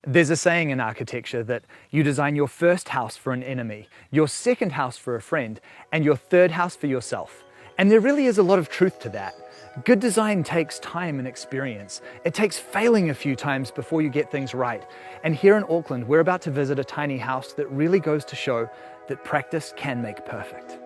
There's a saying in architecture that you design your first house for an enemy, your second house for a friend, and your third house for yourself. And there really is a lot of truth to that. Good design takes time and experience. It takes failing a few times before you get things right. And here in Auckland, we're about to visit a tiny house that really goes to show that practice can make perfect.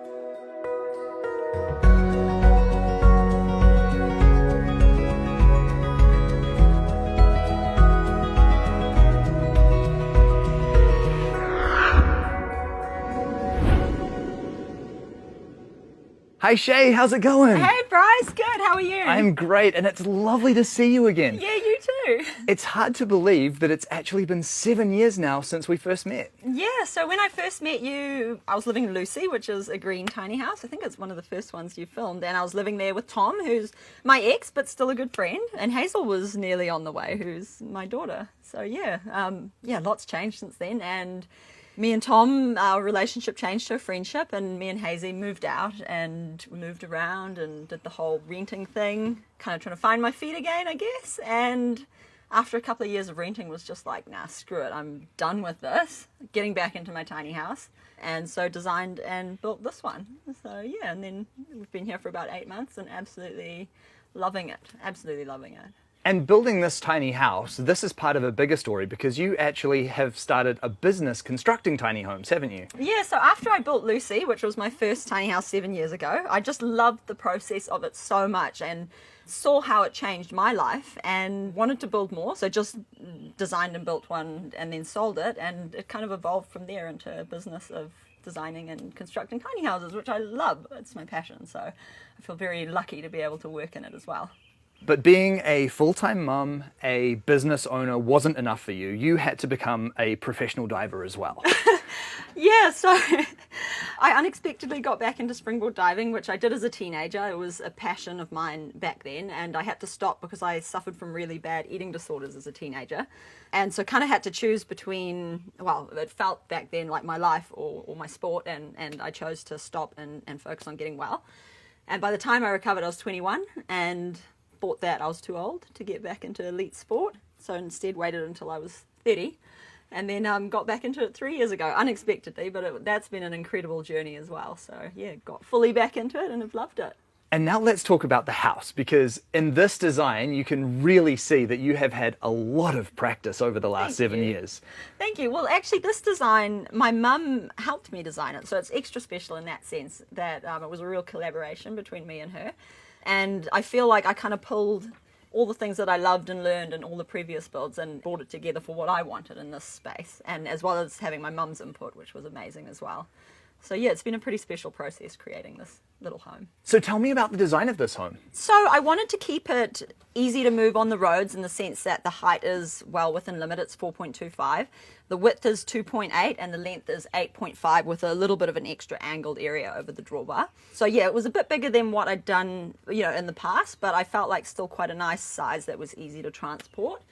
Hi Shay, how's it going? Hey Bryce, good, how are you? I'm great, and it's lovely to see you again. Yeah, you too. It's hard to believe that it's actually been 7 years now since we first met. Yeah, so when I first met you, I was living in Lucy, which is a green tiny house. I think it's one of the first ones you filmed, and I was living there with Tom, who's my ex, but still a good friend, and Hazel was nearly on the way, who's my daughter. So yeah, lots changed since then, and me and Tom, our relationship changed to a friendship, and me and Hazy moved out and moved around and did the whole renting thing, kind of trying to find my feet again, I guess. And after a couple of years of renting was just like, nah, screw it, I'm done with this, getting back into my tiny house. And so designed and built this one. So yeah, and then we've been here for about 8 months and absolutely loving it, absolutely loving it. And building this tiny house, this is part of a bigger story because you actually have started a business constructing tiny homes, haven't you? Yeah, so after I built Lucy, which was my first tiny house 7 years ago, I just loved the process of it so much and saw how it changed my life and wanted to build more. So just designed and built one and then sold it, and it kind of evolved from there into a business of designing and constructing tiny houses, which I love. It's my passion, so I feel very lucky to be able to work in it as well. But being a full-time mum, a business owner wasn't enough for you. You had to become a professional diver as well. Yeah, so I unexpectedly got back into springboard diving, which I did as a teenager. It was a passion of mine back then, and I had to stop because I suffered from really bad eating disorders as a teenager. And so kind of had to choose between, well, it felt back then like my life or my sport, and I chose to stop and focus on getting well. And by the time I recovered, I was 21, and thought that I was too old to get back into elite sport, so instead waited until I was 30 and then got back into it 3 years ago, unexpectedly, but that's been an incredible journey as well. So yeah, got fully back into it and have loved it. And now let's talk about the house, because in this design you can really see that you have had a lot of practice over the last 7 years. Thank you. Well, actually this design, my mum helped me design it, so it's extra special in that sense that it was a real collaboration between me and her. And I feel like I kind of pulled all the things that I loved and learned in all the previous builds and brought it together for what I wanted in this space, and as well as having my mum's input, which was amazing as well. So yeah, it's been a pretty special process creating this little home. So tell me about the design of this home. So I wanted to keep it easy to move on the roads in the sense that the height is well within limit. It's 4.25. The width is 2.8 and the length is 8.5 with a little bit of an extra angled area over the drawbar. So yeah, it was a bit bigger than what I'd done, in the past, but I felt like still quite a nice size that was easy to transport.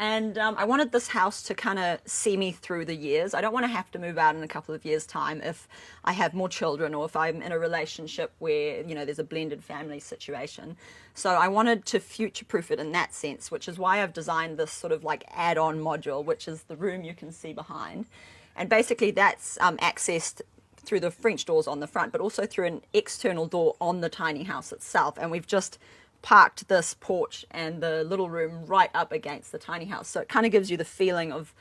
And I wanted this house to kind of see me through the years. I don't want to have to move out in a couple of years' time if I have more children or if I'm in a relationship where, there's a blended family situation. So I wanted to future-proof it in that sense, which is why I've designed this sort of like add-on module, which is the room you can see behind. And basically that's accessed through the French doors on the front, but also through an external door on the tiny house itself. And we've just parked this porch and the little room right up against the tiny house, so it kind of gives you the feeling of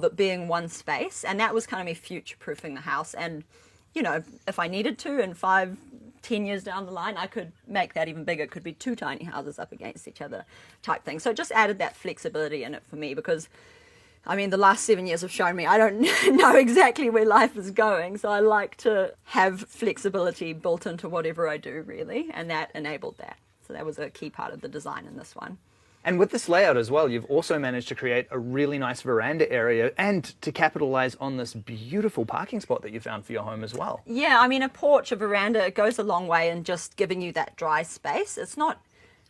it being one space. And that was kind of me future-proofing the house. And if I needed to in 5-10 years down the line, I could make that even bigger. It could be 2 tiny houses up against each other type thing. So it just added that flexibility in it for me, because the last 7 years have shown me I don't know exactly where life is going, so I like to have flexibility built into whatever I do, really, and that enabled that. So that was a key part of the design in this one. And with this layout as well, you've also managed to create a really nice veranda area and to capitalize on this beautiful parking spot that you found for your home as well. Yeah, a porch, a veranda, it goes a long way in just giving you that dry space. It's not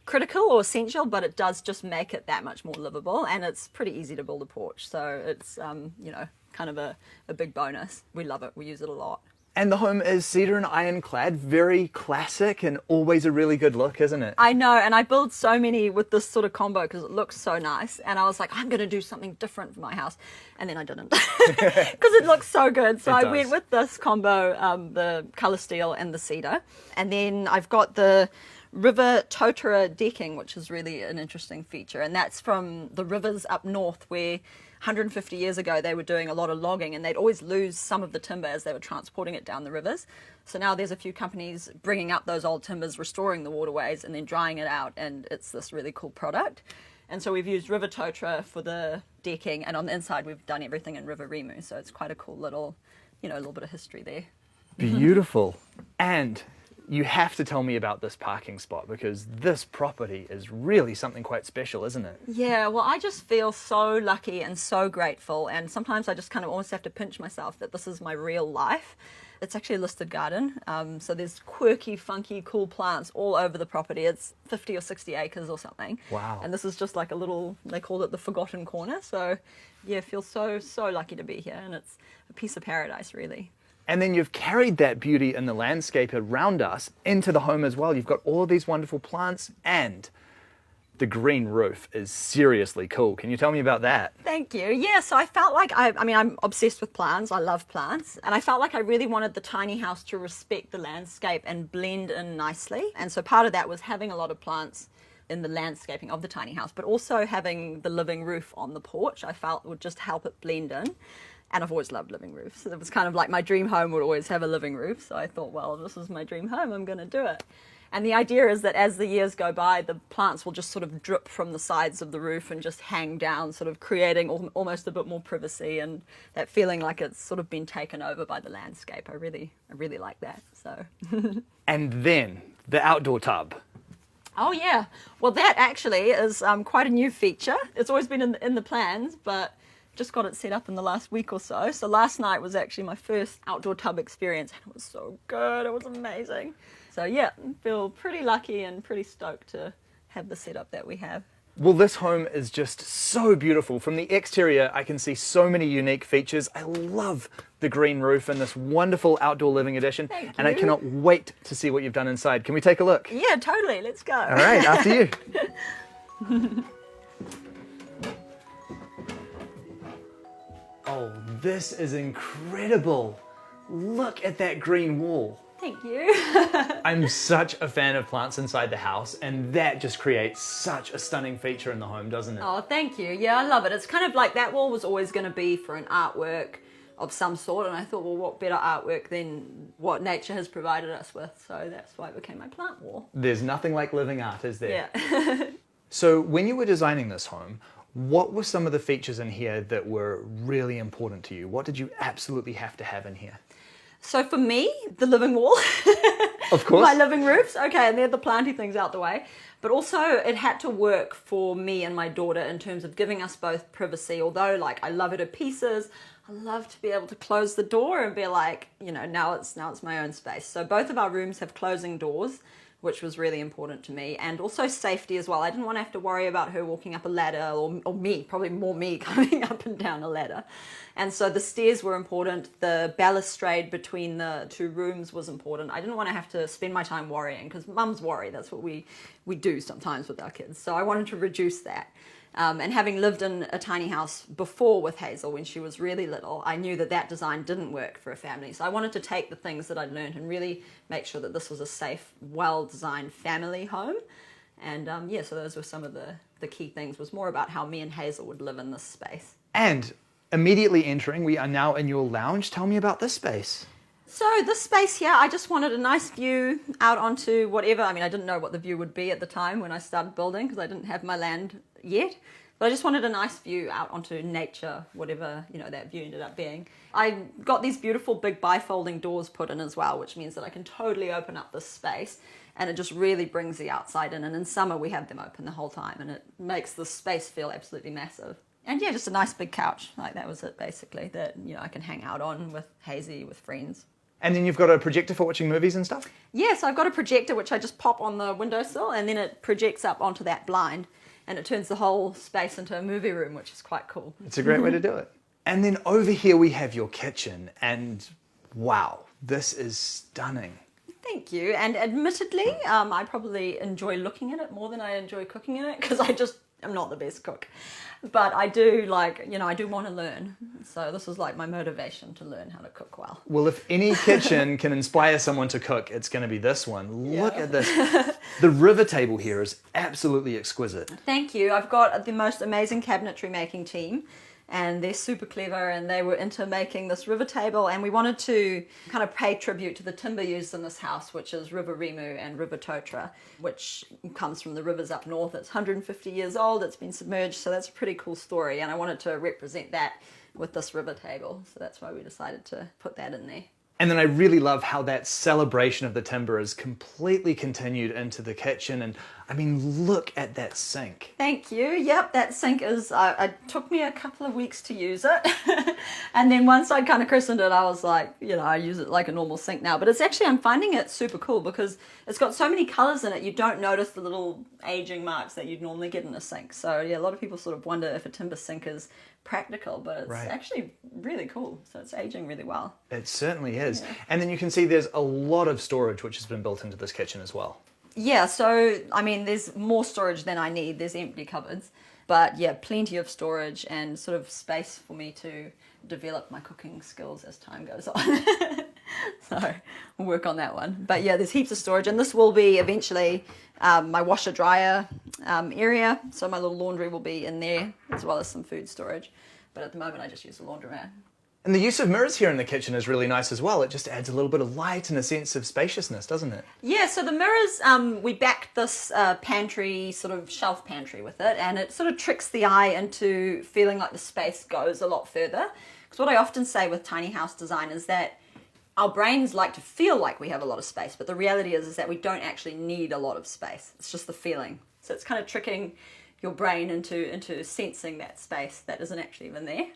critical or essential, but it does just make it that much more livable, and it's pretty easy to build a porch. So it's, kind of a big bonus. We love it. We use it a lot. And the home is cedar and ironclad, very classic and always a really good look, isn't it? I know, and I build so many with this sort of combo because it looks so nice. And I was like, I'm going to do something different for my house. And then I didn't because it looks so good. So I went with this combo, the color steel and the cedar. And then I've got the river totara decking, which is really an interesting feature. And that's from the rivers up north where 150 years ago they were doing a lot of logging, and they'd always lose some of the timber as they were transporting it down the rivers. So now there's a few companies bringing up those old timbers, restoring the waterways, and then drying it out, and it's this really cool product. And so we've used river totara for the decking, and on the inside we've done everything in river remu, so it's quite a cool little, a little bit of history there. Beautiful. And you have to tell me about this parking spot, because this property is really something quite special, isn't it? Yeah, well, I just feel so lucky and so grateful, and sometimes I just kind of almost have to pinch myself that this is my real life. It's actually a listed garden, so there's quirky, funky, cool plants all over the property. It's 50 or 60 acres or something. Wow. And this is just like a little, they called it the forgotten corner. So yeah, I feel so lucky to be here, and it's a piece of paradise, really. And then you've carried that beauty in the landscape around us into the home as well. You've got all of these wonderful plants, and the green roof is seriously cool. Can you tell me about that? Thank you. Yeah, so I felt like, I'm obsessed with plants. I love plants. And I felt like I really wanted the tiny house to respect the landscape and blend in nicely. And so part of that was having a lot of plants in the landscaping of the tiny house, but also having the living roof on the porch, I felt would just help it blend in. And I've always loved living roofs. So it was kind of like my dream home would always have a living roof. So I thought, well, this is my dream home, I'm going to do it. And the idea is that as the years go by, the plants will just sort of drip from the sides of the roof and just hang down, sort of creating almost a bit more privacy and that feeling like it's sort of been taken over by the landscape. I really like that. So. And then the outdoor tub. Oh yeah, well that actually is quite a new feature. It's always been in the plans, but just got it set up in the last week or so. So last night was actually my first outdoor tub experience, and it was so good. It was amazing. So yeah, feel pretty lucky and pretty stoked to have the setup that we have. Well, this home is just so beautiful. From the exterior, I can see so many unique features. I love the green roof and this wonderful outdoor living addition. Thank and I you. cannot wait to see what you've done inside. Can we take a look? Yeah, totally. Let's go. All right, after you. Oh, this is incredible. Look at that green wall. Thank you. I'm such a fan of plants inside the house, and that just creates such a stunning feature in the home, doesn't it? Oh, thank you. Yeah, I love it. It's kind of like that wall was always going to be for an artwork of some sort, and I thought, well, what better artwork than what nature has provided us with? So that's why it became my plant wall. There's nothing like living art, is there? Yeah. So when you were designing this home, what were some of the features in here that were really important to you? What did you absolutely have to have in here? So for me, the living wall. Of course. My living roofs. Okay, and they're the planty things out the way. But also it had to work for me and my daughter in terms of giving us both privacy. Although like I love it to pieces, I love to be able to close the door and be like, now it's my own space. So both of our rooms have closing doors, which was really important to me, and also safety as well. I didn't want to have to worry about her walking up a ladder, or me, probably more me coming up and down a ladder. And so the stairs were important. The balustrade between the two rooms was important. I didn't want to have to spend my time worrying, because mums worry. That's what we do sometimes with our kids. So I wanted to reduce that. And having lived in a tiny house before with Hazel when she was really little, I knew that design didn't work for a family. So I wanted to take the things that I'd learned and really make sure that this was a safe, well-designed family home. And so those were some of the key things. Was more about how me and Hazel would live in this space. And immediately entering, we are now in your lounge. Tell me about this space. So this space here, I just wanted a nice view out onto whatever. I mean, I didn't know what the view would be at the time when I started building, because I didn't have my land yet. But I just wanted a nice view out onto nature, whatever, that view ended up being. I got these beautiful big bifolding doors put in as well, which means that I can totally open up this space, and it just really brings the outside in. And in summer, we have them open the whole time, and it makes the space feel absolutely massive. And yeah, just a nice big couch. Like that was it basically, that, I can hang out on with Hazy, with friends. And then you've got a projector for watching movies and stuff? Yes, I've got a projector which I just pop on the windowsill, and then it projects up onto that blind, and it turns the whole space into a movie room, which is quite cool. It's a great way to do it. And then over here we have your kitchen, and Wow, this is stunning. Thank you. And admittedly, I probably enjoy looking at it more than I enjoy cooking in it because I'm not the best cook. But I do I do want to learn. So this is like my motivation to learn how to cook well. Well, if any kitchen can inspire someone to cook, it's going to be this one. Look Yeah. at this. The river table here is absolutely exquisite. Thank you. I've got the most amazing cabinetry making team, and they're super clever, and they were into making this river table, and we wanted to kind of pay tribute to the timber used in this house, which is River Rimu and River Totra, which comes from the rivers up north. It's 150 years old, it's been submerged, so that's a pretty cool story, and I wanted to represent that with this river table, so that's why we decided to put that in there. And then I really love how that celebration of the timber is completely continued into the kitchen. And I mean, look at that sink. Thank you. Yep, that sink is, it took me a couple of weeks to use it. And then once I kind of christened it, I was like, I use it like a normal sink now. But it's actually, I'm finding it super cool because it's got so many colors in it, you don't notice the little aging marks that you'd normally get in a sink. So yeah, a lot of people sort of wonder if a timber sink is practical, but it's actually really cool. So it's aging really well. It certainly is. Yeah. And then you can see there's a lot of storage which has been built into this kitchen as well. Yeah, so I mean, there's more storage than I need. There's empty cupboards, but yeah, plenty of storage and sort of space for me to develop my cooking skills as time goes on. So we'll work on that one. But yeah, there's heaps of storage, and this will be eventually my washer dryer area. So my little laundry will be in there, as well as some food storage. But at the moment, I just use the laundromat. And the use of mirrors here in the kitchen is really nice as well. It just adds a little bit of light and a sense of spaciousness, doesn't it? Yeah, so the mirrors, we backed this pantry, sort of shelf pantry with it, and it sort of tricks the eye into feeling like the space goes a lot further. Because what I often say with tiny house design is that our brains like to feel like we have a lot of space, but the reality is that we don't actually need a lot of space. It's just the feeling. So it's kind of tricking your brain into sensing that space that isn't actually even there.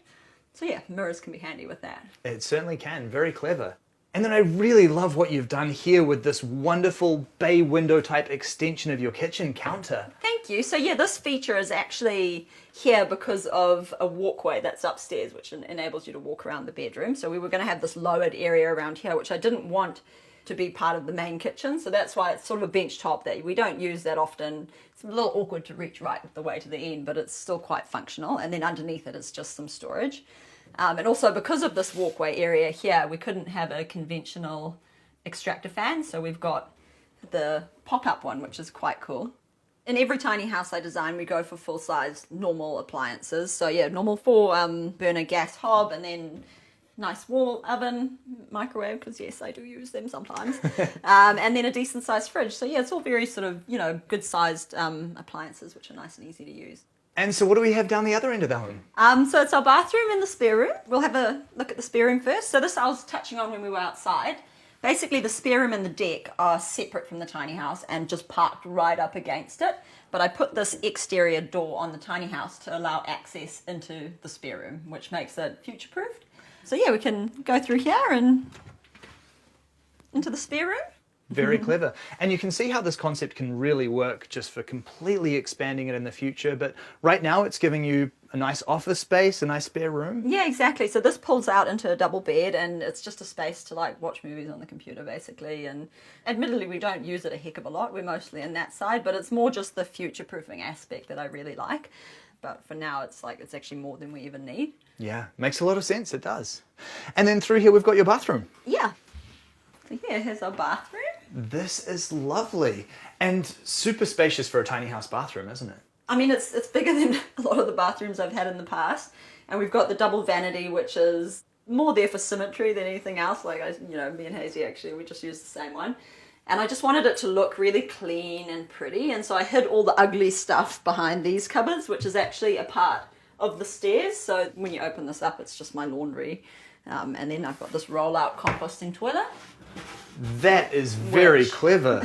So yeah, mirrors can be handy with that. It certainly can. Very clever. And then I really love what you've done here with this wonderful bay window type extension of your kitchen counter. Thank you. So yeah, this feature is actually here because of a walkway that's upstairs, which enables you to walk around the bedroom. So we were going to have this lowered area around here, which I didn't want to be part of the main kitchen. So that's why it's sort of a bench top that we don't use that often. It's a little awkward to reach right the way to the end, but it's still quite functional. And then underneath it is just some storage. And also because of this walkway area here, we couldn't have a conventional extractor fan. So we've got the pop-up one, which is quite cool. In every tiny house I design, we go for full-size normal appliances. So yeah, normal 4-burner gas hob, and then nice wall oven, microwave, because yes, I do use them sometimes. And then a decent sized fridge. So yeah, it's all very sort of, good sized appliances, which are nice and easy to use. And so what do we have down the other end of the home? So it's our bathroom and the spare room. We'll have a look at the spare room first. So this I was touching on when we were outside. Basically, the spare room and the deck are separate from the tiny house and just parked right up against it. But I put this exterior door on the tiny house to allow access into the spare room, which makes it future-proofed. So yeah, we can go through here and into the spare room. Very clever. And you can see how this concept can really work just for completely expanding it in the future. But right now it's giving you a nice office space, a nice spare room. Yeah, exactly. So this pulls out into a double bed, and it's just a space to watch movies on the computer basically. And admittedly, we don't use it a heck of a lot. We're mostly in that side, but it's more just the future-proofing aspect that I really like. But for now, it's actually more than we even need. Yeah, makes a lot of sense. It does. And then through here, we've got your bathroom. Yeah. So here's our bathroom. This is lovely and super spacious for a tiny house bathroom, isn't it? I mean, it's bigger than a lot of the bathrooms I've had in the past. And we've got the double vanity, which is more there for symmetry than anything else. Me and Hazy, actually, we just used the same one. And I just wanted it to look really clean and pretty. And so I hid all the ugly stuff behind these cupboards, which is actually a part of the stairs. So when you open this up, it's just my laundry. And then I've got this roll-out composting toilet. That is very clever.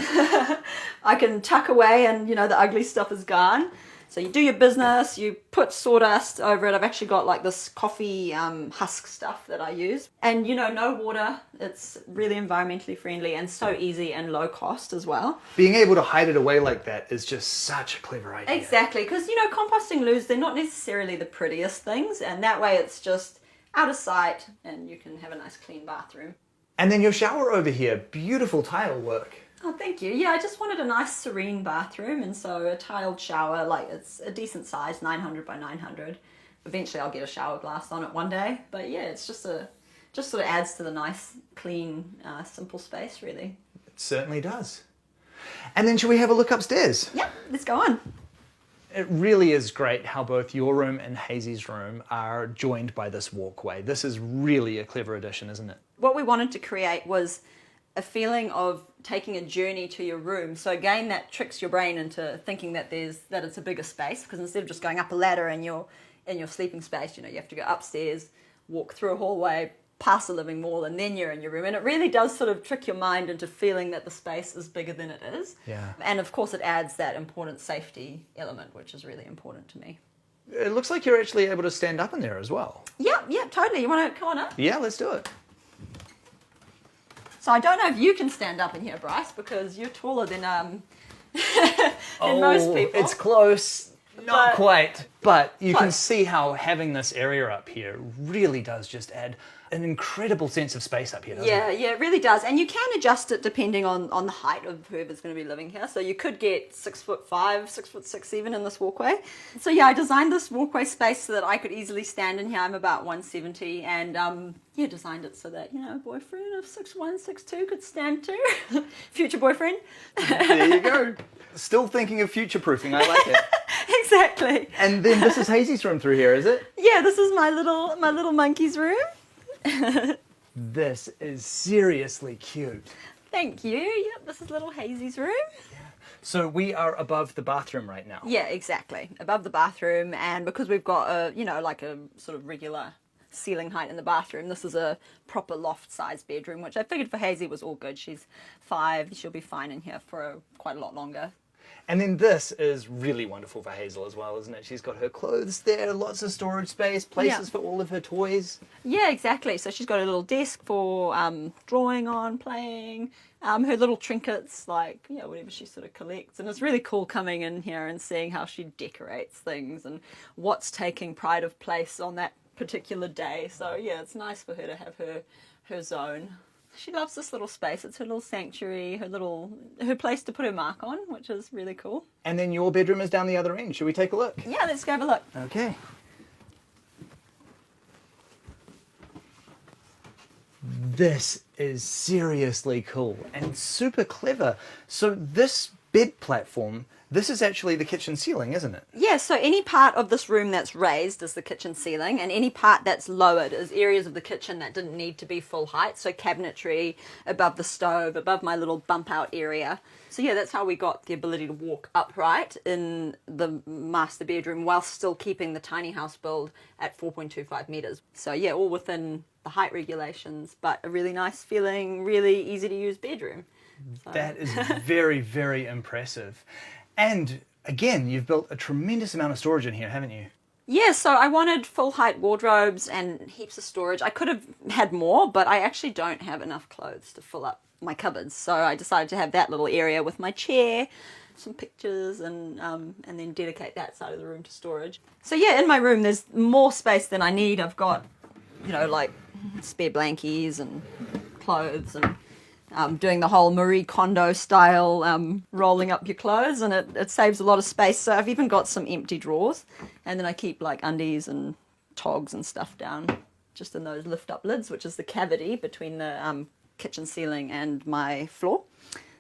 I can tuck away and, the ugly stuff is gone. So you do your business, you put sawdust over it. I've actually got this coffee husk stuff that I use. And, no water. It's really environmentally friendly and so easy and low cost as well. Being able to hide it away like that is just such a clever idea. Exactly, because, composting loos, they're not necessarily the prettiest things. And that way it's just out of sight and you can have a nice clean bathroom. And then your shower over here, beautiful tile work. Oh, thank you. Yeah, I just wanted a nice serene bathroom, and so a tiled shower, like it's a decent size, 900 by 900. Eventually I'll get a shower glass on it one day, but yeah, it's just sort of adds to the nice, clean, simple space, really. It certainly does. And then should we have a look upstairs? Yep, let's go on. It really is great how both your room and Hazy's room are joined by this walkway. This is really a clever addition, isn't it? What we wanted to create was a feeling of taking a journey to your room. So again, that tricks your brain into thinking that it's a bigger space, because instead of just going up a ladder in your sleeping space, you have to go upstairs, walk through a hallway, past the living wall, and then you're in your room. And it really does sort of trick your mind into feeling that the space is bigger than it is. Yeah. And of course it adds that important safety element, which is really important to me. It looks like you're actually able to stand up in there as well. Yep, totally. You want to come on up? Yeah, let's do it. So I don't know if you can stand up in here, Bryce, because you're taller than most people. It's close. Not quite. But you can Close. see how having this area up here really does just add an incredible sense of space up here, doesn't it? Yeah, it really does. And you can adjust it depending on the height of whoever's going to be living here. So you could get 6'5", 6'6" even in this walkway. So yeah, I designed this walkway space so that I could easily stand in here. I'm about 170, and designed it so that, a boyfriend of 6'1", 6'2" could stand too. Future boyfriend. There you go. Still thinking of future-proofing. I like it. Exactly. And then this is Hazy's room through here, is it? Yeah, this is my little monkey's room. This is seriously cute. Thank you. Yep, this is little Hazy's room. So we are above the bathroom right now. Yeah, exactly. Above the bathroom, and because we've got like a sort of regular ceiling height in the bathroom, this is a proper loft-sized bedroom, which I figured for Hazy was all good. She's 5. She'll be fine in here for quite a lot longer. And then this is really wonderful for Hazel as well, isn't it? She's got her clothes there, lots of storage space, places for all of her toys. Yeah, exactly. So she's got a little desk for drawing on, playing, her little trinkets, like, whatever she sort of collects. And it's really cool coming in here and seeing how she decorates things and what's taking pride of place on that particular day. So yeah, it's nice for her to have her zone. She loves this little space. It's her little sanctuary, her place to put her mark on, which is really cool. And then your bedroom is down the other end. Should we take a look? Yeah, let's go have a look. Okay. This is seriously cool and super clever. So this bed platform, this is actually the kitchen ceiling, isn't it? Yeah, so any part of this room that's raised is the kitchen ceiling, and any part that's lowered is areas of the kitchen that didn't need to be full height. So cabinetry, above the stove, above my little bump out area. So yeah, that's how we got the ability to walk upright in the master bedroom while still keeping the tiny house build at 4.25 meters. So yeah, all within the height regulations, but a really nice feeling, really easy to use bedroom. So. That is very, very impressive. And again, you've built a tremendous amount of storage in here, haven't you? Yeah, so I wanted full height wardrobes and heaps of storage. I could have had more, but I actually don't have enough clothes to fill up my cupboards. So I decided to have that little area with my chair, some pictures, and then dedicate that side of the room to storage. So yeah, in my room there's more space than I need. I've got, like spare blankies and clothes, and doing the whole Marie Kondo style rolling up your clothes, and it saves a lot of space. So I've even got some empty drawers, and then I keep like undies and togs and stuff down just in those lift up lids, which is the cavity between the kitchen ceiling and my floor.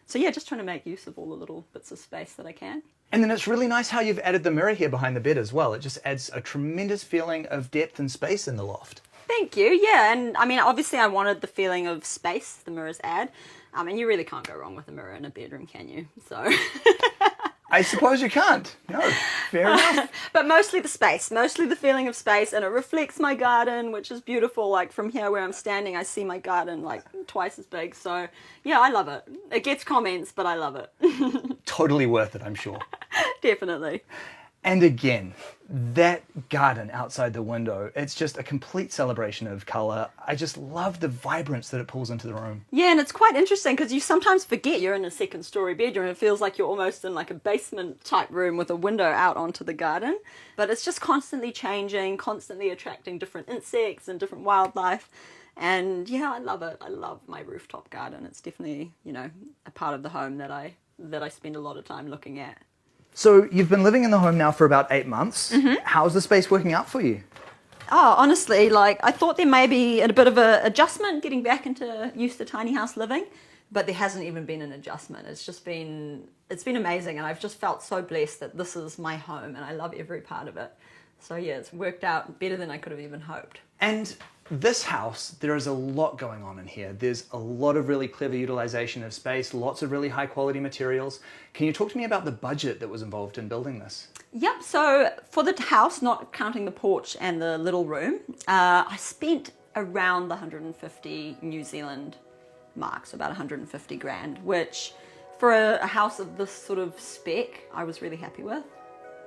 So yeah, just trying to make use of all the little bits of space that I can. And then it's really nice how you've added the mirror here behind the bed as well. It just adds a tremendous feeling of depth and space in the loft. Thank you. Yeah, and I mean, obviously I wanted the feeling of space the mirrors add. And you really can't go wrong with a mirror in a bedroom, can you? So I suppose you can't. No, fair enough. But mostly the space, mostly the feeling of space, and it reflects my garden, which is beautiful. Like from here where I'm standing, I see my garden like twice as big. So yeah, I love it. It gets comments, but I love it. Totally worth it, I'm sure. Definitely. And again, that garden outside the window, it's just a complete celebration of colour. I just love the vibrance that it pulls into the room. Yeah, and it's quite interesting because you sometimes forget you're in a second story bedroom. It feels like you're almost in like a basement type room with a window out onto the garden. But it's just constantly changing, constantly attracting different insects and different wildlife. And yeah, I love it. I love my rooftop garden. It's definitely, you know, a part of the home that I spend a lot of time looking at. So you've been living in the home now for about 8 months. How's the space working out for you? Oh, honestly, like I thought there may be a bit of an adjustment getting back into used to tiny house living, but there hasn't even been an adjustment. It's been amazing, and I've just felt so blessed that this is my home and I love every part of it. So yeah, it's worked out better than I could have even hoped. And this house, there is a lot going on in here. There's a lot of really clever utilization of space, lots of really high quality materials. Can you talk to me about the budget that was involved in building this? Yep, so for the house, not counting the porch and the little room, I spent around the 150 New Zealand mark, so about 150 grand, which for a house of this sort of spec, I was really happy with.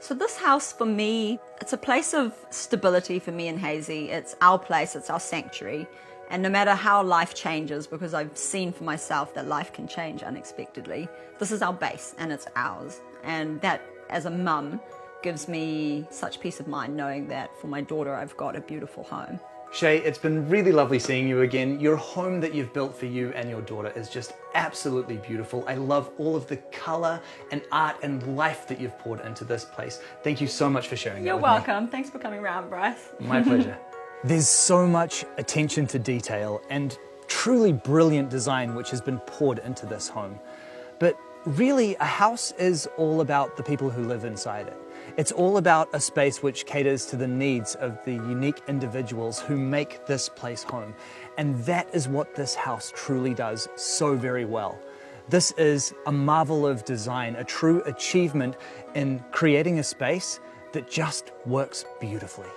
So this house for me, it's a place of stability for me and Hazy. It's our place, it's our sanctuary. And no matter how life changes, because I've seen for myself that life can change unexpectedly, this is our base and it's ours. And that, as a mum, gives me such peace of mind knowing that for my daughter, I've got a beautiful home. Shay, it's been really lovely seeing you again. Your home that you've built for you and your daughter is just absolutely beautiful. I love all of the color and art and life that you've poured into this place. Thank you so much for sharing that with me. You're welcome. Thanks for coming around, Bryce. My pleasure. There's so much attention to detail and truly brilliant design which has been poured into this home. But really, a house is all about the people who live inside it. It's all about a space which caters to the needs of the unique individuals who make this place home. And that is what this house truly does so very well. This is a marvel of design, a true achievement in creating a space that just works beautifully.